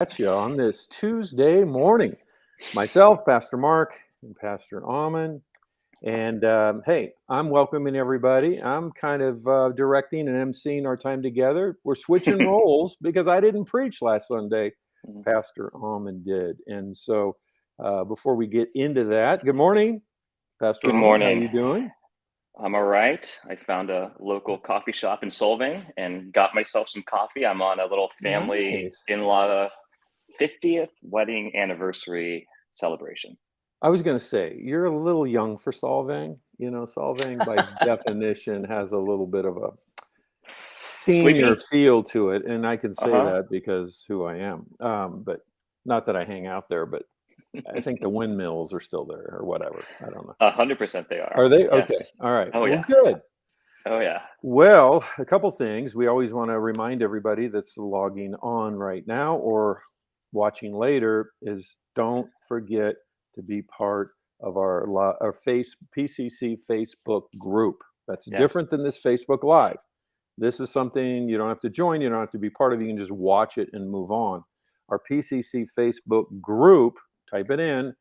At you on this Tuesday morning. Myself, Pastor Mark, and Pastor Almond. And hey, I'm welcoming everybody. I'm kind of directing and emceeing our time together. We're switching roles because I didn't preach last Sunday. Pastor Almond did. And so before we get into that, good morning, Pastor Good Almond. How morning. you doing? I'm all right. I found a local coffee shop in Solvang and got myself some coffee. I'm on a little family Nice. in-law 50th wedding anniversary celebration. I was going to say, you're a little young for Solvang. Solvang by definition has a little bit of a senior Sleepy? feel to it, and I can say Uh-huh. that because who I am. But not that I hang out there, but I think the windmills are still there or whatever. I don't know. 100% they Are are. they? Okay. Yes. All right. Oh Well, yeah. good. Oh yeah. Well, a couple things. We always want to remind everybody that's logging on right now or watching later is don't forget to be part of our PCC Facebook group. That's Yeah. different than this Facebook Live. This is something you don't have to join, you don't have to be part of. You can just watch it and move on. Our PCC Facebook group, type it in,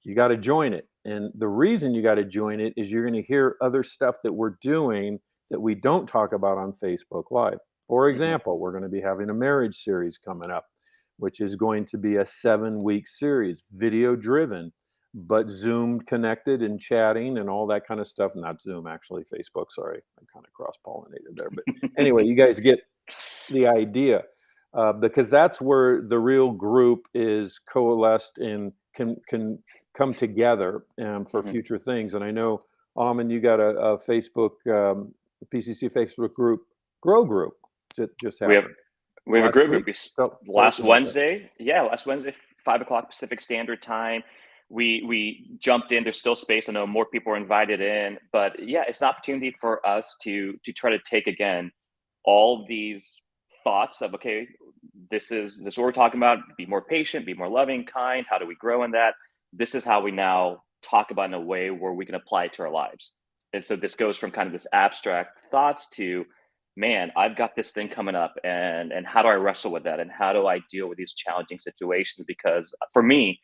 you got to join it. And the reason you got to join it is you're going to hear other stuff that we're doing that we don't talk about on Facebook Live. For hmm example, we're going to be having a marriage series coming up, which is going to be a 7-week series, video driven, but Zoom connected and chatting and all that kind of stuff. Not Zoom, actually, Facebook. Sorry, I kind of cross pollinated there. But anyway, you guys get the idea. Because that's where the real group is coalesced and can come together for hmm future things. And I know, Almond, you got a Facebook PCC Facebook group, Grow Group, that just We have happened we have a last grow group. week. Tell us Last about that. Wednesday, yeah, last Wednesday, 5 o'clock Pacific Standard Time. We jumped in. There's still space. I know more people are invited in, but yeah, it's an opportunity for us to try to take again all these thoughts of okay, this is what we're talking about. Be more patient, be more loving, kind. How do we grow in that? This is how we now talk about in a way where we can apply it to our lives. And so this goes from kind of this abstract thoughts to man, I've got this thing coming up, and how do I wrestle with that, and how do I deal with these challenging situations? Because for me,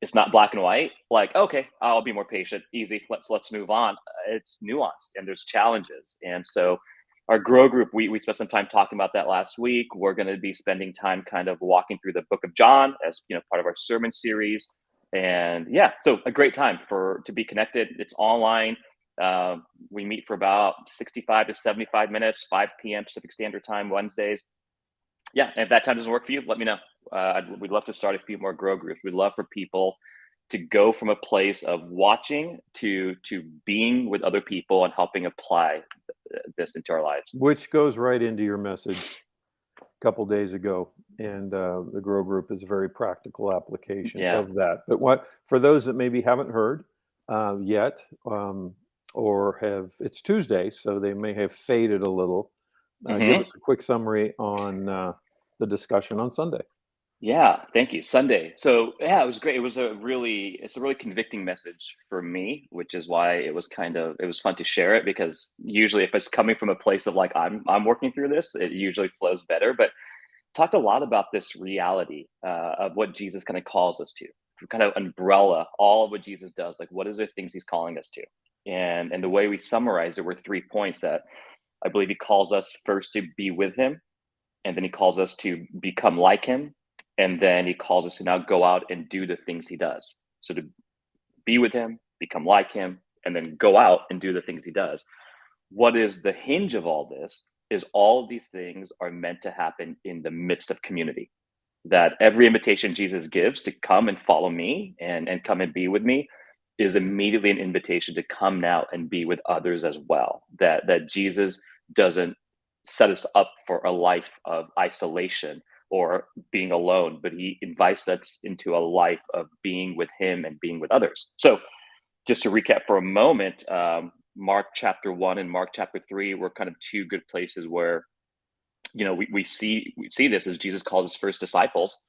it's not black and white. Like, okay, I'll be more patient, easy. Let's move on. It's nuanced, and there's challenges, and so our grow group, we spent some time talking about that last week. We're going to be spending time kind of walking through the book of John as part of our sermon series, and yeah, so a great time for to be connected. It's online. We meet for about 65 to 75 minutes, 5 p.m. Pacific Standard Time, Wednesdays. Yeah, and if that time doesn't work for you, let me know. We'd love to start a few more grow groups. We'd love for people to go from a place of watching to being with other people and helping apply this into our lives. Which goes right into your message a couple days ago. And the Grow Group is a very practical application Yeah. of that. But what for those that maybe haven't heard yet, or it's Tuesday, so they may have faded a little. Give hmm us a quick summary on the discussion on Sunday. Yeah, thank you. Sunday. So yeah, it was great. It's a really convicting message for me, which is why it was fun to share it because usually if it's coming from a place of like I'm working through this, it usually flows better. But talked a lot about this reality of what Jesus kind of calls us to, kind of umbrella all of what Jesus does. Like, what is the things he's calling us to? And the way we summarize it were 3 points that I believe he calls us first to be with him, and then he calls us to become like him, and then he calls us to now go out and do the things he does. So to be with him, become like him, and then go out and do the things he does. What is the hinge of all this is all of these things are meant to happen in the midst of community. That every invitation Jesus gives to come and follow me and come and be with me is immediately an invitation to come now and be with others as well. That Jesus doesn't set us up for a life of isolation or being alone, but he invites us into a life of being with him and being with others. So just to recap for a moment, Mark chapter 1 and Mark chapter 3 were kind of two good places where we see this as Jesus calls his first disciples.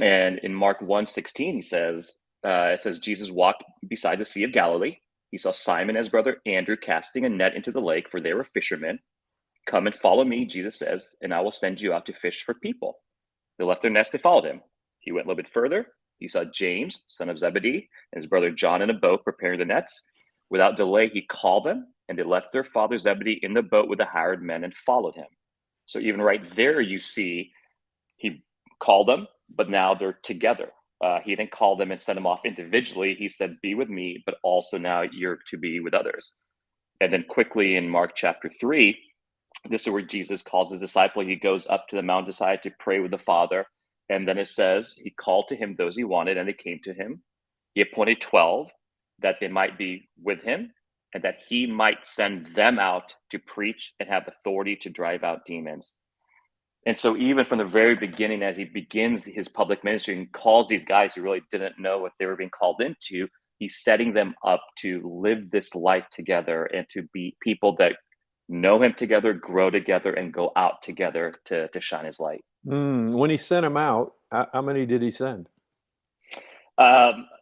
And in Mark 1:16, it says Jesus walked beside the Sea of Galilee. He saw Simon and his brother Andrew casting a net into the lake, for they were fishermen. Come and follow me, Jesus says, and I will send you out to fish for people. They left their nest, they followed him. He went a little bit further. He saw James, son of Zebedee, and his brother John in a boat preparing the nets. Without delay, he called them, and they left their father Zebedee in the boat with the hired men and followed him. So even right there, you see he called them, but now they're together. He didn't call them and send them off individually. He said, "Be with me," but also now you're to be with others. And then quickly in Mark chapter 3, this is where Jesus calls his disciple. He goes up to the mountainside to pray with the Father. And then it says, he called to him those he wanted, and they came to him. He appointed 12 that they might be with him and that he might send them out to preach and have authority to drive out demons. And so, even from the very beginning, as he begins his public ministry and calls these guys who really didn't know what they were being called into, he's setting them up to live this life together and to be people that know him together, grow together, and go out together to shine his light. When he sent him out, how many did he send?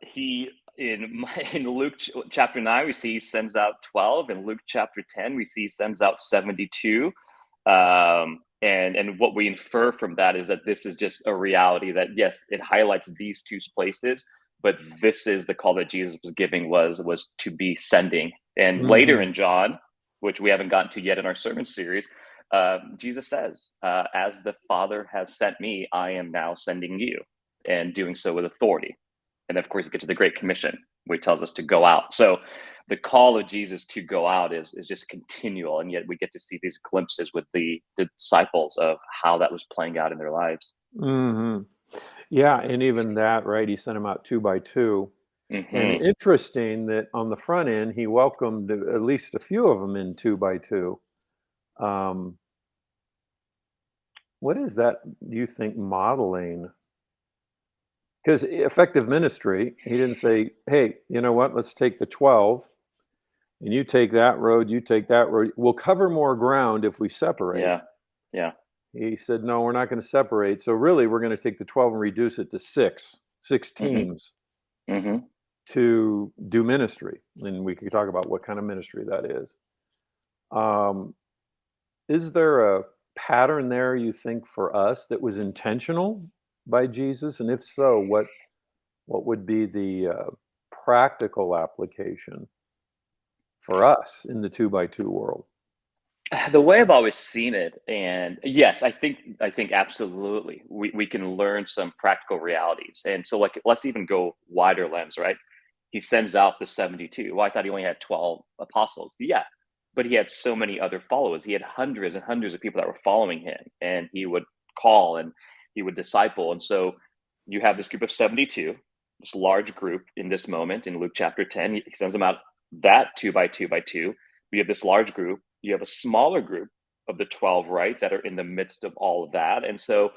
He in Luke chapter 9, we see he sends out 12. In Luke chapter 10, we see he sends out 72. And what we infer from that is that this is just a reality that, yes, it highlights these two places, but this is the call that Jesus was giving, was to be sending. And later Mhm. in John, which we haven't gotten to yet in our sermon series, Jesus says, as the Father has sent me, I am now sending you, and doing so with authority. And of course, it gets to the Great Commission, where he tells us to go out. So the call of Jesus to go out is just continual. And yet we get to see these glimpses with the disciples of how that was playing out in their lives. Mhm. Yeah, and even that, right? He sent them out 2 by 2. And Hmm. interesting that on the front end, he welcomed at least a few of them in 2 by 2. Um, what is that, do you think, modeling? Because effective ministry, he didn't say, "Hey, you know what? Let's take the 12, and you take that road, you take that road. We'll cover more ground if we separate." Yeah. Yeah. He said, "No, we're not gonna separate. So really, we're gonna take the 12 and reduce it to 6 Hmm. teams Hmm. to do ministry." And we could talk about what kind of ministry that is. Um, is there a pattern there, you think, for us that was intentional by Jesus? And if so, what would be the practical application for us in the 2 by 2 world? The way I've always seen it, and yes, I think absolutely we can learn some practical realities. And so, like, let's even go wider lens, right? He sends out the 72. Well, I thought he only had 12 apostles. Yeah, but he had so many other followers. He had hundreds and hundreds of people that were following him, and he would call and he would disciple. And so you have this group of 72, this large group in this moment in Luke chapter 10. He sends them out, that 2 by 2 by 2. We have this large group. You have a smaller group of the 12, right, that are in the midst of all of that. And so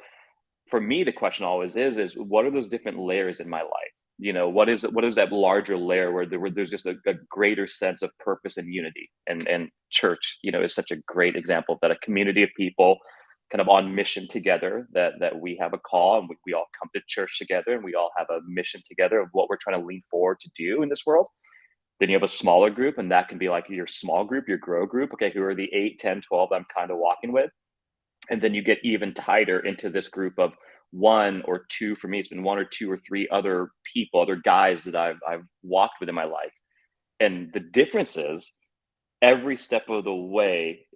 for me, the question always is what are those different layers in my life? What is that larger layer where there's just a greater sense of purpose and unity? And church, is such a great example of that, a community of people kind of on mission together, that we have a call, and we all come to church together, and we all have a mission together of what we're trying to lean forward to do in this world. Then you have a smaller group, and that can be like your small group, your grow group. Okay, who are the 8, 10, 12 I'm kind of walking with? And then you get even tighter into this group of one or two. For me, it's been one or two or three other people, other guys that I've walked with in my life. And the difference is, every step of the way,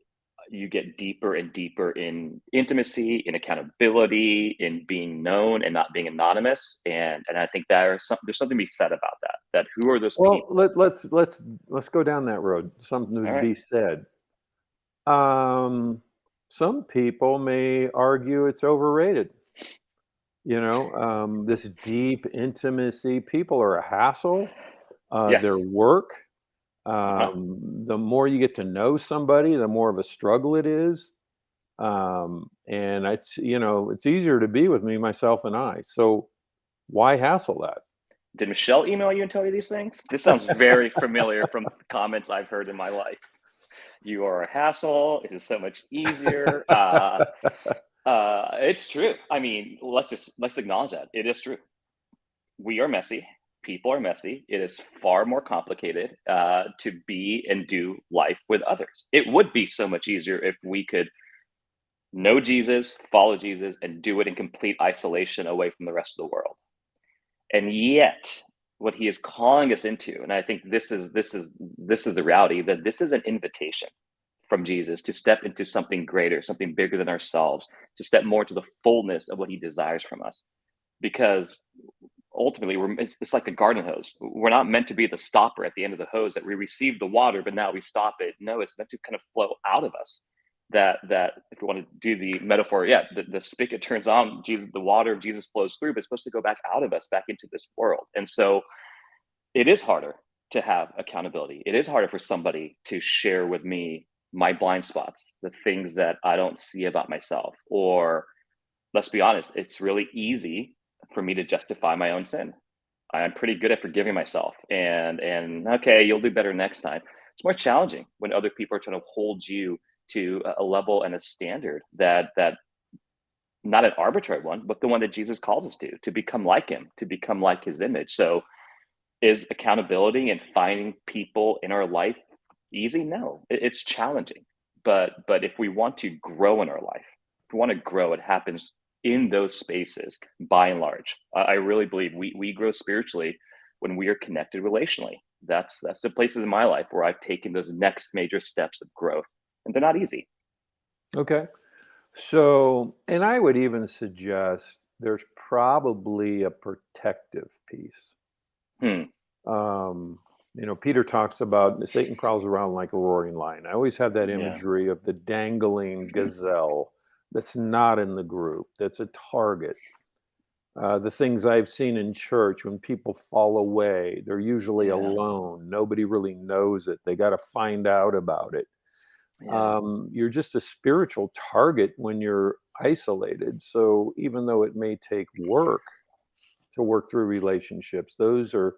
you get deeper and deeper in intimacy, in accountability, in being known and not being anonymous. And I think there's something to be said about that. That who are those Well, people? let's go down that road. Something to All right. be said. Um, some people may argue it's overrated. This deep intimacy. People are a hassle. Their Yes. work. Uh-huh. The more you get to know somebody, the more of a struggle it is. And it's easier to be with me, myself, and I. So why hassle that? Did Michelle email you and tell you these things? This sounds very familiar from comments I've heard in my life. You are a hassle. It is so much easier. It's true. I mean, let's acknowledge that it is true. We are messy. People are messy. It is far more complicated to be and do life with others. It would be so much easier if we could know Jesus, follow Jesus, and do it in complete isolation away from the rest of the world. And yet, what he is calling us into, and I think this is the reality, that this is an invitation from Jesus to step into something greater, something bigger than ourselves, to step more to the fullness of what he desires from us. Because ultimately, it's like a garden hose. We're not meant to be the stopper at the end of the hose, that we receive the water, but now we stop it. No, it's meant to kind of flow out of us. That if we want to do the metaphor, yeah, the spigot turns on, Jesus, the water of Jesus flows through, but it's supposed to go back out of us, back into this world. And so it is harder to have accountability. It is harder for somebody to share with me my blind spots, the things that I don't see about myself. Or let's be honest, it's really easy for me to justify my own sin. I'm pretty good at forgiving myself, and okay, you'll do better next time. It's more challenging when other people are trying to hold you to a level and a standard that not an arbitrary one, but the one that Jesus calls us to become like him, to become like his image. So is accountability and finding people in our life easy? No, it's challenging. But if we want to grow in our life, if we want to grow, it happens in those spaces by and large. I really believe we grow spiritually when we are connected relationally. That's the places in my life where I've taken those next major steps of growth, and they're not easy. Okay. So, and I would even suggest there's probably a protective piece. Hmm. Um, Peter talks about Satan prowls around like a roaring lion. I always have that Yeah. imagery of the dangling gazelle that's not in the group, that's a target. The things I've seen in church when people fall away, they're usually Yeah. alone. Nobody really knows it. They got to find out about it. Yeah. You're just a spiritual target when you're isolated. So even though it may take work to work through relationships, those are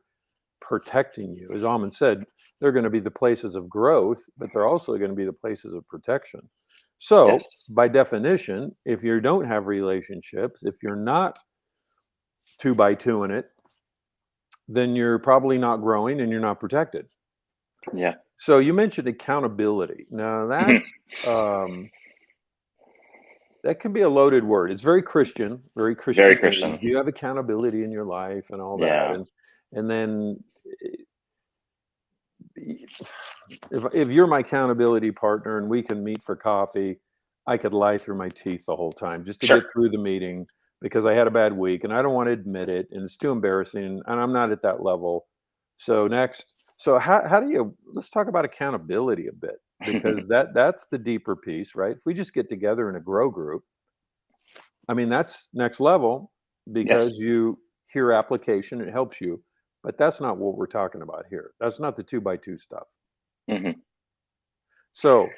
protecting you. As Alman said, they're going to be the places of growth, but they're also going to be the places of protection. So, Yes. by definition, if you don't have relationships, if you're not two by two in it, then you're probably not growing and you're not protected. Yeah. So, you mentioned accountability. Now, um, that can be a loaded word. It's very Very Christian Christian. based. You have accountability in your life and all that, Yeah. and then if you're my accountability partner and we can meet for coffee, I could lie through my teeth the whole time just to Sure. get through the meeting because I had a bad week and I don't want to admit it and it's too embarrassing and I'm not at that level. So next, so how do you let's talk about accountability a bit because that's the deeper piece, right? If we just get together in a grow group, I mean that's next level Yes. because you hear application, it helps you, but that's not what we're talking about here. That's not the two by two stuff. Hmm. So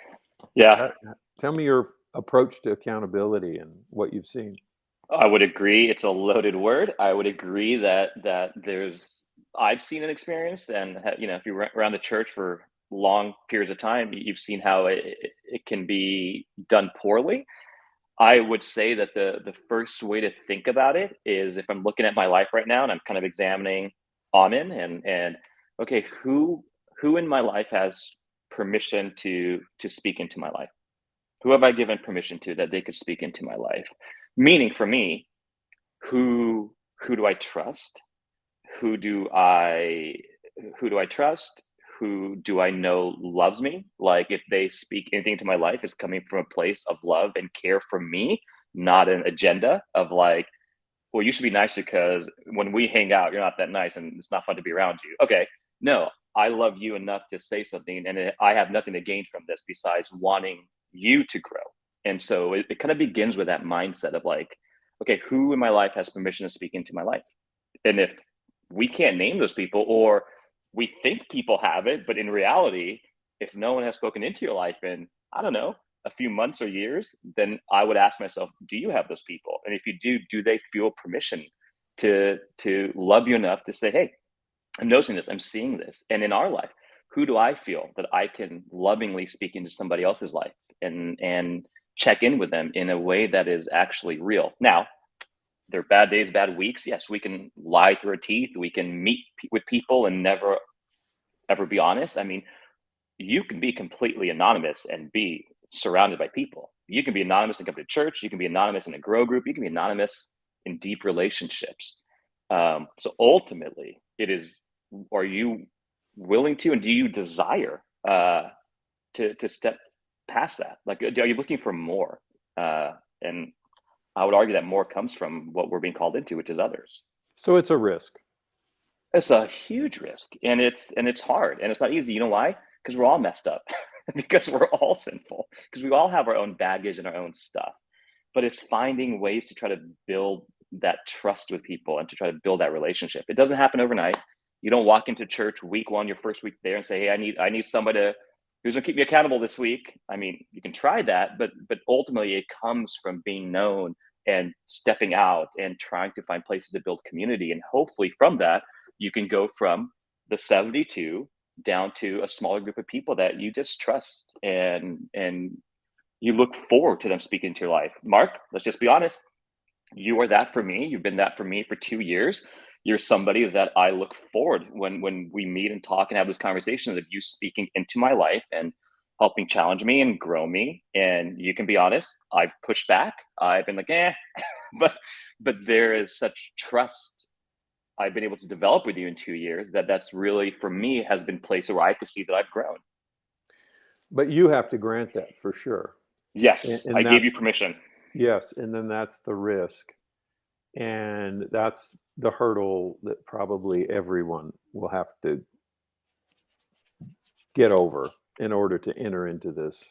Yeah. Ha tell me your approach to accountability and what you've seen. I would agree. It's a loaded word. I would agree that there's I've seen an experience, and if you around the church for long periods of time, you've seen how it can be done poorly. I would say that the first way to think about it is if I'm looking at my life right now and I'm kind of examining Amen and okay, who in my life has permission to speak into my life? Who have I given permission to that they could speak into my life? Meaning for me, who do I trust? Who do I who do I trust? Who do I know loves me? Like if they speak anything to my life is coming from a place of love and care for me, not an agenda of like, well, you should be nice because when we hang out, you're not that nice and it's not fun to be around you. Okay. No, I love you enough to say something and I have nothing to gain from this besides wanting you to grow. And so it kind of begins with that mindset of like, okay, who in my life has permission to speak into my life? And if we can't name those people, or we think people have it, but in reality, if no one has spoken into your life in, I don't know, a few months or years, then I would ask myself, do you have those people? And if you do they feel permission to love you enough to say, hey, I'm noticing this, I'm seeing this. And in our life, who do I feel that I can lovingly speak into somebody else's life and check in with them in a way that is actually real? Now, there are bad days, bad weeks. Yes, we can lie through our teeth. We can meet with people and never ever be honest. I mean, you can be completely anonymous and be surrounded by people. You can be anonymous and come to church. You can be anonymous in a grow group. You can be anonymous in deep relationships. So ultimately, it is: are you willing to, and do you desire to step past that? Like, are you looking for more? And I would argue that more comes from what we're being called into, which is others. So it's a risk. It's a huge risk, and it's hard, and it's not easy. You know why? Because we're all messed up, because we're all sinful, because we all have our own baggage and our own stuff. But it's finding ways to try to build that trust with people and to try to build that relationship. It doesn't happen overnight. You don't walk into church week one, your first week there, and say, "Hey, I need somebody who's gonna keep me accountable this week." I mean, you can try that, but ultimately, it comes from being known and stepping out and trying to find places to build community, and hopefully, from that, you can go from the 72 down to a smaller group of people that you just trust, and you look forward to them speaking to your life. Mark, let's just be honest. You are that for me. You've been that for me for 2 years. You're somebody that I look forward when we meet and talk and have those conversations of you speaking into my life and helping challenge me and grow me. And you can be honest. I've pushed back. I've been like, but there is such trust I've been able to develop with you in 2 years that's really, for me, has been places where I can see that I've grown. But you have to grant that for sure. Yes, I And gave you that's, permission. yes, and then that's the risk. And that's the hurdle that probably everyone will have to get over in order to enter into this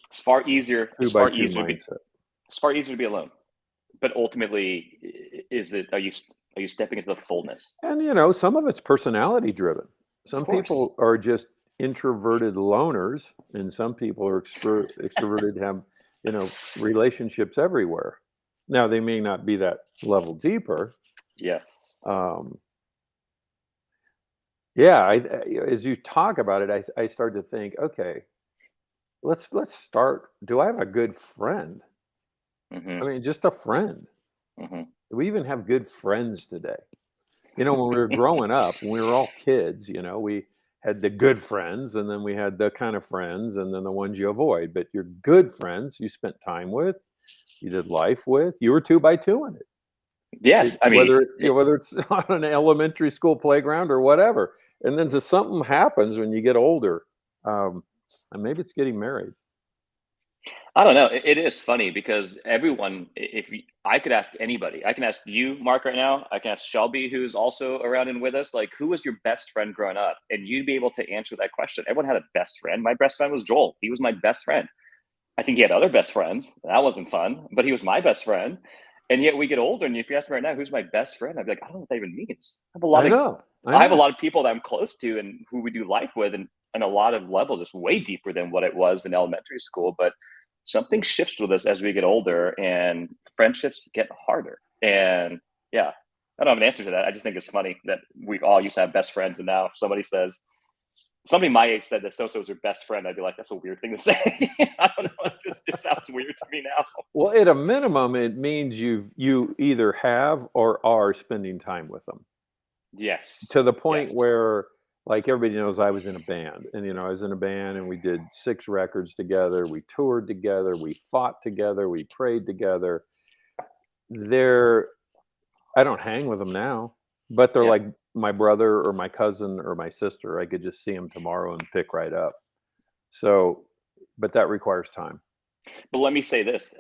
It's far easier. two by two mindset. It's far easier to be alone. But ultimately, is it? Are you stepping into the fullness? And some of it's personality driven. Of Some course. people are just introverted loners, and some people are extroverted, have relationships everywhere. Now they may not be that level deeper. Yes. Um, yeah, as you talk about it, I start to think, okay, let's start. Do I have a good friend? I Hmm. mean, just a friend. Hmm. Do we even have good friends today? When we were growing up, when we were all kids, we had the good friends, and then we had the kind of friends, and then the ones you avoid. But your good friends, you spent time with, you did life with, you were two by two in it. Yes. I mean, Whether it's on an elementary school playground or whatever. And then something happens when you get older, and maybe it's getting married. I don't know. It is funny because everyone, I could ask anybody, I can ask you, Mark, right now. I can ask Shelby, who's also around and with us, like, who was your best friend growing up? And you'd be able to answer that question. Everyone had a best friend. My best friend was Joel. He was my best friend. I think he had other best friends. That wasn't fun, but he was my best friend. And yet we get older, and if you ask me right now, who's my best friend? I'd be like, I don't know what that even means. I know. I I have a know. lot of people that I'm close to and who we do life with, and a lot of levels. It's way deeper than what it was in elementary school. But something shifts with us as we get older, and friendships get harder. And yeah, I don't have an answer to that. I just think it's funny that we all used to have best friends, and now if somebody my age said that so-so was your best friend, I'd be like, that's a weird thing to say. I don't know. It sounds weird to me now. Well, at a minimum, it means you either have or are spending time with them, Yes. to the point Yes. where, like, everybody knows I was in a band, and I was in a band, and we did 6 records together, we toured together, we fought together, we prayed together. They're I don't hang with them now, but they're Yeah. like my brother or my cousin or my sister. I could just see them tomorrow and pick right up. So, but that requires time. But let me say this,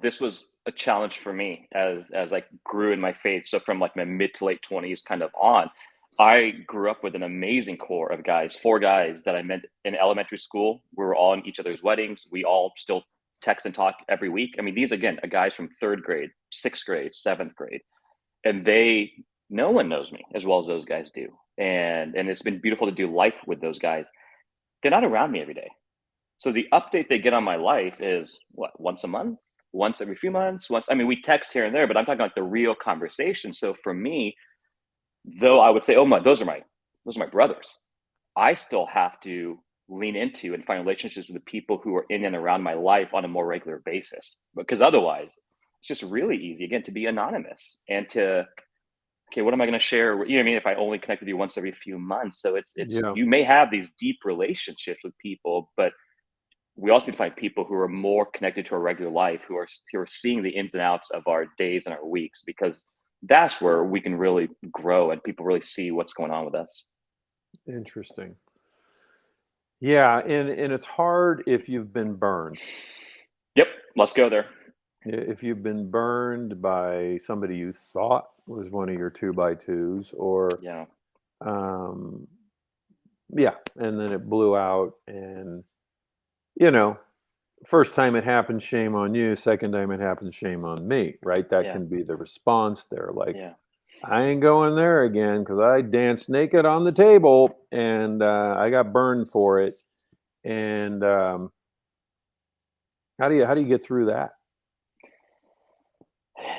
this was a challenge for me as I grew in my faith. So from like my mid to late 20s kind of on, I grew up with an amazing core of guys, 4 guys that I met in elementary school. We were all in each other's weddings. We all still text and talk every week. I mean, these again are guys from third grade, sixth grade, seventh grade, and no one knows me as well as those guys do. And it's been beautiful to do life with those guys. They're not around me every day. So the update they get on my life is what, once a month, once every few months, once. I mean, we text here and there, but I'm talking like the real conversation. So for me, though, I would say, oh my, those are my brothers. I still have to lean into and find relationships with the people who are in and around my life on a more regular basis, because otherwise, it's just really easy again to be anonymous and to, okay, what am I going to share? You know what I mean? If I only connect with you once every few months, so it's Yeah. you may have these deep relationships with people, but we also need to find people who are more connected to our regular life, who are seeing the ins and outs of our days and our weeks, because that's where we can really grow and people really see what's going on with us. Interesting. Yeah, and it's hard if you've been burned. Yep, let's go there. If you've been burned by somebody you thought was one of your two by twos, or Yeah, um, yeah, and then it blew out, and you know, first time it happened, shame on you. Second time it happened, shame on me. Right? That yeah, can be the response there. Like, yeah. I ain't going there again because I danced naked on the table and I got burned for it. And how do you get through that?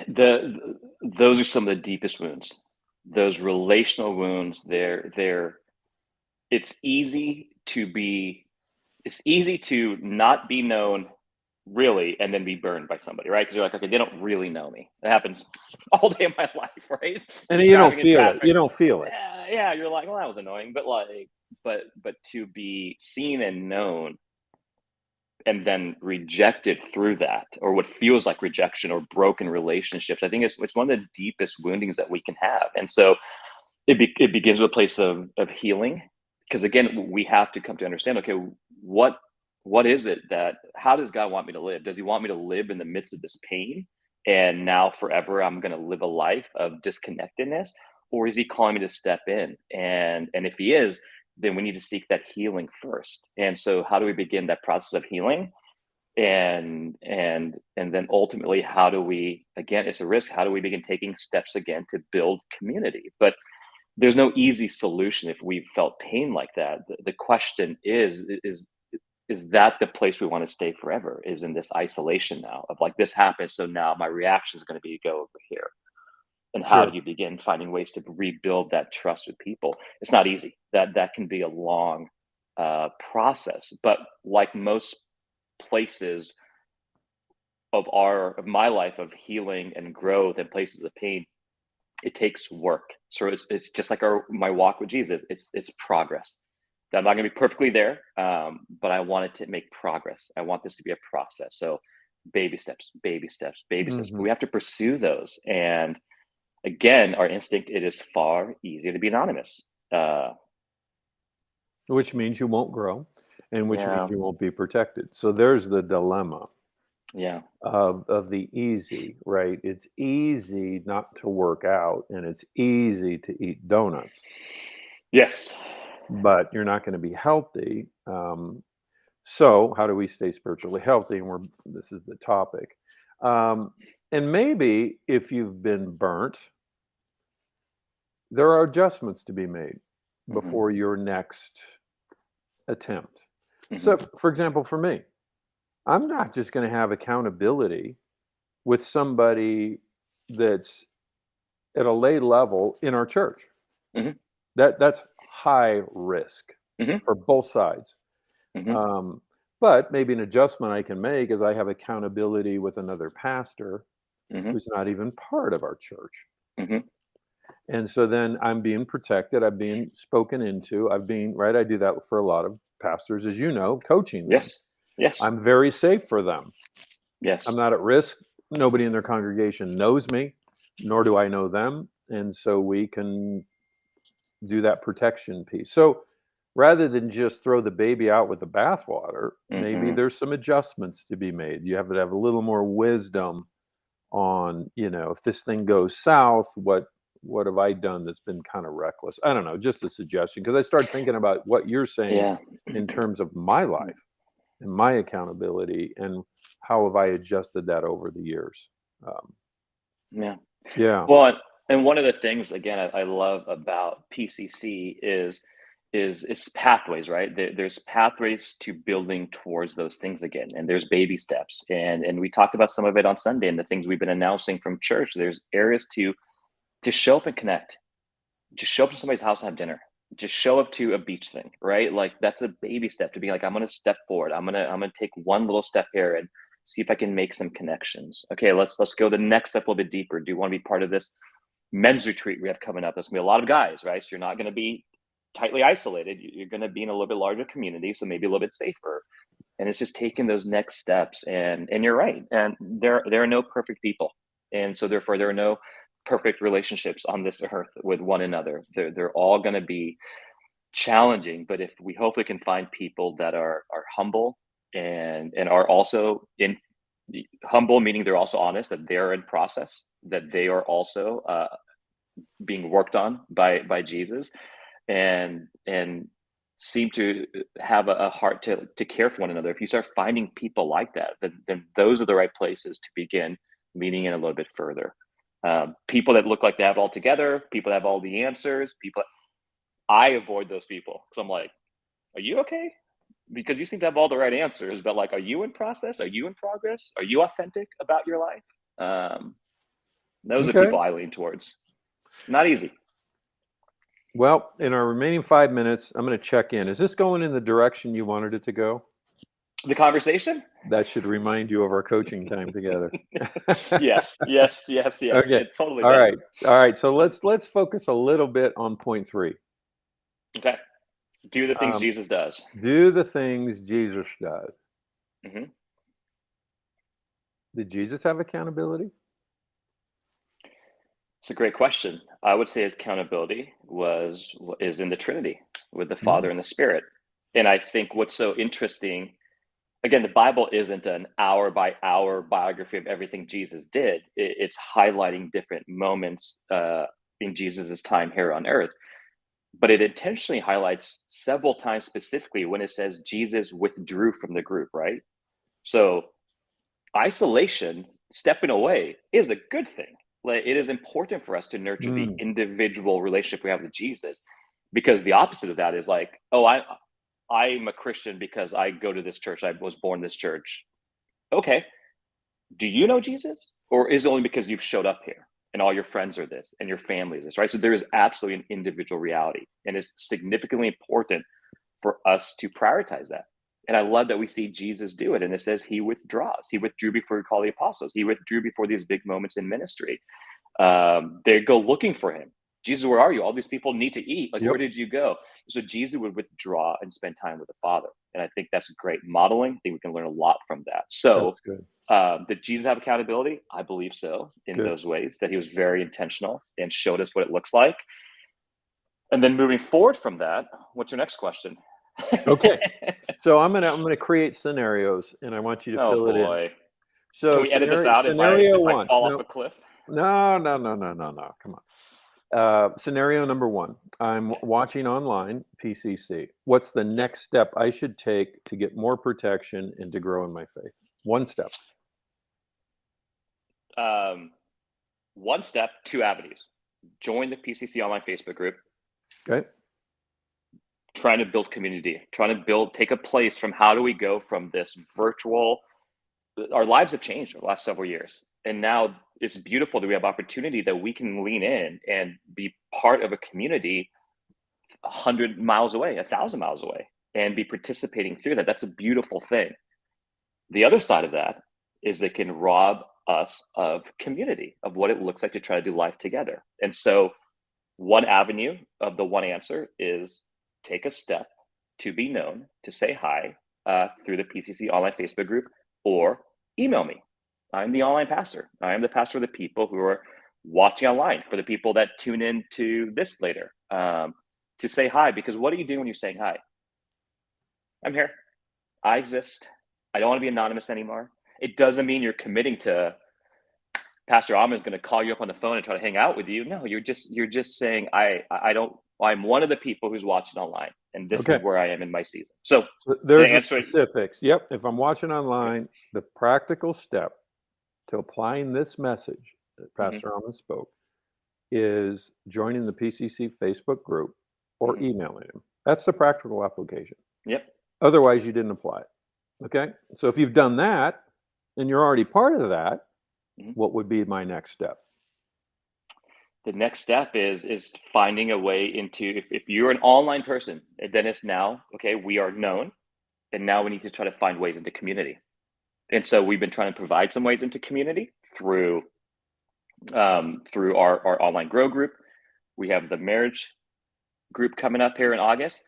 Those are some of the deepest wounds. Those relational wounds. They're it's easy to be it's easy to not be known really and then be burned by somebody, right? Because you're like, okay, they don't really know me. That happens all day in my life, right? And You're you don't driving in feel it. traffic. You don't feel it. Yeah, yeah, you're like, well, that was annoying, but like, but to be seen and known and then rejected through that, or what feels like rejection or broken relationships, I think it's one of the deepest woundings that we can have. And so it begins with a place of healing, because again, we have to come to understand, okay, what what is it that how does God want me to live? Does he want me to live in the midst of this pain and now forever I'm going to live a life of disconnectedness, or is he calling me to step in? And if he is, then we need to seek that healing first. And so how do we begin that process of healing? And then ultimately, how do we, again, it's a risk, how do we begin taking steps again to build community? But there's no easy solution if we've felt pain like that. The question is that the place we want to stay forever? Is in this isolation now of like, this happens, so now my reaction is going to be go over here. And how do Sure. you begin finding ways to rebuild that trust with people? It's not easy. That can be a long process. But like most places of my life of healing and growth and places of pain, it takes work. So it's just like my walk with Jesus. It's progress. I'm not going to be perfectly there, but I wanted to make progress. I want this to be a process. So baby steps, baby steps, baby steps. But Hmm. we have to pursue those. And again, our instinct, it is far easier to be anonymous. Which means you won't grow, and which means Yeah, you won't be protected. So there's the dilemma yeah, of the easy, right? It's easy not to work out, and it's easy to eat donuts, yes, but you're not going to be healthy. So how do we stay spiritually healthy? And this is the topic. Um, and maybe if you've been burnt, there are adjustments to be made hmm, before your next attempt. hmm, So, for example, for me, I'm not just going to have accountability with somebody that's at a lay level in our church. hmm, That's high risk hmm, for both sides. hmm, Um, but maybe an adjustment I can make is I have accountability with another pastor hmm, who's not even part of our church. hmm. And so then I'm being protected. I'm being spoken into. I've been right. I do that for a lot of pastors, as you know, coaching them. Yes, yes, I'm very safe for them. I'm yes, not at risk. Nobody in their congregation knows me, nor do I know them. And so we can do that protection piece. So rather than just throw the baby out with the bathwater, maybe hmm, there's some adjustments to be made. You have to have a little more wisdom on, if this thing goes south, what have I done that's been kind of reckless? I don't know, just a suggestion. Because I started thinking about what you're saying yeah, in terms of my life and my accountability and how have I adjusted that over the years. Um, yeah. yeah. Well, and one of the things again I love about PCC is it's pathways, right? There's pathways to building towards those things again, and there's baby steps, and we talked about some of it on Sunday, and the things we've been announcing from church. There's areas to show up and connect. Just show up to somebody's house and have dinner. Just show up to a beach thing, right? Like that's a baby step to be like, I'm gonna step forward. I'm gonna take one little step here and see if I can make some connections. Okay, let's go the next step a little bit deeper. Do you want to be part of this men's retreat we have coming up? There's gonna be a lot of guys, right? So you're not gonna be tightly isolated. You're gonna be in a little bit larger community, so maybe a little bit safer. And it's just taking those next steps. And you're right. And there are no perfect people. And so therefore there are no perfect relationships on this earth with one another. They're all going to be challenging, but if we hopefully can find people that are humble and are also in humble, meaning they're also honest, that they're in process, that they are also being worked on by Jesus, and seem to have a heart to care for one another. If you start finding people like that, then those are the right places to begin leaning in a little bit further. People that look like they have it all together, people that have all the answers, people, I avoid those people because I'm like, are you okay? Because you seem to have all the right answers, but like, are you in process? Are you in progress? Are you authentic about your life? Those are Okay. people I lean towards. Not easy. Well, in our remaining 5 minutes, I'm going to check in. Is this going in the direction you wanted it to go? The conversation? That should remind you of our coaching time together. Yes, yes, yes, yes. Okay. It totally All does. right. All right. So let's focus a little bit on point 3. Okay. Do the things Um, Jesus does. do the things Jesus does. Hmm. Did Jesus have accountability? It's a great question. I would say his accountability is in the Trinity with the Father Mm, and the Spirit. And I think what's so interesting, again, the Bible isn't an hour by hour biography of everything Jesus did. It's highlighting different moments in Jesus's time here on earth. But it intentionally highlights several times specifically when it says Jesus withdrew from the group, right? So isolation, stepping away, is a good thing. Like, it is important for us to nurture the mm, individual relationship we have with Jesus, because the opposite of that is like, oh, I'm a Christian because I go to this church. I was born in this church. Okay, do you know Jesus, or is it only because you've showed up here and all your friends are this and your family is this, right? So there is absolutely an individual reality, and it's significantly important for us to prioritize that. And I love that we see Jesus do it. And it says he withdraws. He withdrew before he called the apostles. He withdrew before these big moments in ministry. They go looking for him. Jesus, where are you? All these people need to eat. Like, where yep. did you go? So Jesus would withdraw and spend time with the Father. And I think that's great modeling. I think we can learn a lot from that. So, That's good. did Jesus have accountability? I believe so, in Good. those ways, that he was very intentional and showed us what it looks like. And then moving forward from that, what's your next question? Okay. So I'm gonna create scenarios, and I want you to Oh fill it in. boy. Can So we edit this scenario out scenario if I one. fall off No, a cliff? no, no, no, no, no, no. Come on. Scenario number 1. I'm Okay. watching online PCC. What's the Yep. next step I should take to get more protection and to grow in my faith? One step. Um, one step, two avenues. Join the PCC online Facebook group. Okay. Trying to build community. Trying to take a place from how do we go from this virtual. Our lives have changed over the last several years, and now it's beautiful that we have opportunity that we can lean in and be part of a community 100 miles away, 1,000 miles away, and be participating through that. That's a beautiful thing. The other side of that is it can rob us of community, of what it looks like to try to do life together. And so, one avenue of the one answer is take a step to be known, to say hi through the PCC online Facebook group, or email me. I'm the online pastor. I am the pastor of the people who are watching online, for the people that tune in to this later, to say hi. Because what are you doing when you're saying hi? I'm here. I exist. I don't want to be anonymous anymore. It doesn't mean you're committing to Pastor Ahmed is going to call you up on the phone and try to hang out with you. No, you're just saying I don't. I'm one of the people who's watching online, and this is Okay. where I am in my season. So So the there's the answer, specifics. Yep. If I'm watching okay. online, the practical step to applying this message that Hmm. Pastor Alman spoke is joining the PCC Facebook group or Hmm. emailing him. That's the practical application. Yep. Otherwise, you didn't apply it. Okay. So if you've done that and you're already part of that, Hmm. what would be my next step? The next step is finding a way into, if you're an online person, then it's now okay. We are known, and now we need to try to find ways into community. And so we've been trying to provide some ways into community through our online grow group. We have the marriage group coming up here in August.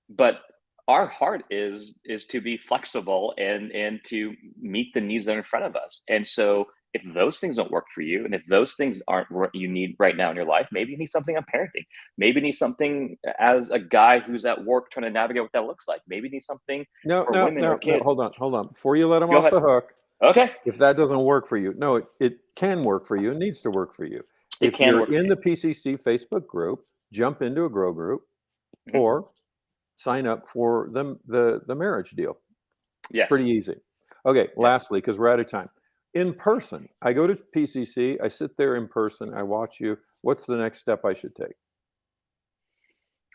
But our heart is to be flexible and to meet the needs that are in front of us. And so if those things don't work for you, and if those things aren't what you need right now in your life, maybe you need something on parenting. Maybe you need something as a guy who's at work trying to navigate what that looks like. Maybe you need something No, for no, women or no, no. kids. Hold on. Before you let them Go off ahead. the hook, Okay. if that doesn't work for you, no, it can work for you. It needs to work for you. It If can you're work for in you. the PCC Facebook group, jump into a grow group Mhm. or sign up for the marriage deal. Pretty Yes. easy. Okay, Yes. lastly, because we're out of time. In person, I go to PCC, I sit there in person, I watch you. What's the next step I should take?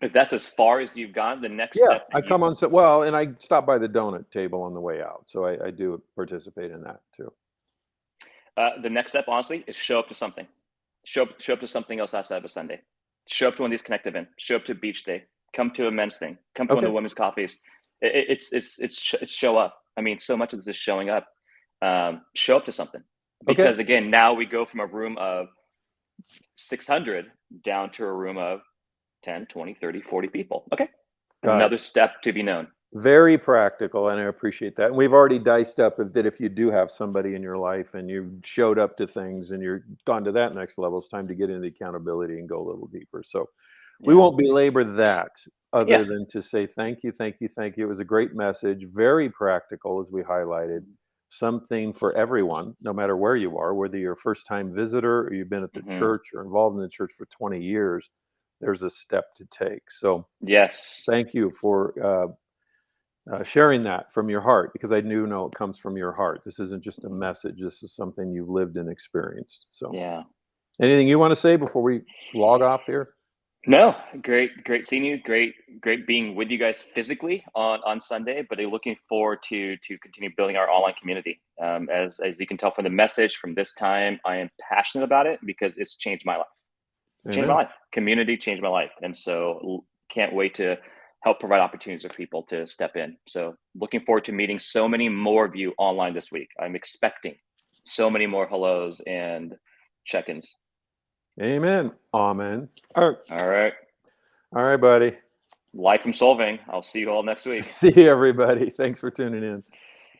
If that's as far as you've gone, the next Yeah, step I that you come on set well, and I stop by the donut table on the way out, so I do participate in that too. the next step, honestly, is show up to something. Show up to something else outside of a Sunday. Show up to one of these connect events. Show up to a beach day. Come to a men's thing. Come to one of Okay, the women's coffees. It's show up. I mean, so much of this is showing up. Show up to something, okay, because again, now we go from a room of 600 down to a room of 10, 20, 30, 40 people. Okay, got it. another step to be known. Very practical, and I appreciate that. And we've already diced up that if you do have somebody in your life and you showed up to things and you're gone to that next level, it's time to get into the accountability and go a little deeper. So we Yeah, won't belabor that yeah. other than to say thank you, thank you, thank you. It was a great message, very practical, as we highlighted. Something for everyone, no matter where you are, whether you're a first time visitor or you've been at the Hmm. church or involved in the church for 20 years, there's a step to take. So Yes. thank you for sharing that from your heart because I do know it comes from your heart. This isn't just a message, this is something you've lived and experienced. So, Yeah. anything you want to say before we log off here? No, great seeing you. Great being with you guys physically on Sunday. But I'm looking forward to continue building our online community. As you can tell from the message from this time, I am passionate about it because it's changed my life. Changed my Amen. life. Community changed my life, and so can't wait to help provide opportunities for people to step in. So looking forward to meeting so many more of you online this week. I'm expecting so many more hellos and check-ins. Amen. Amen. All right. All right, buddy. Live from Solving. I'll see you all next week. See you, everybody. Thanks for tuning in.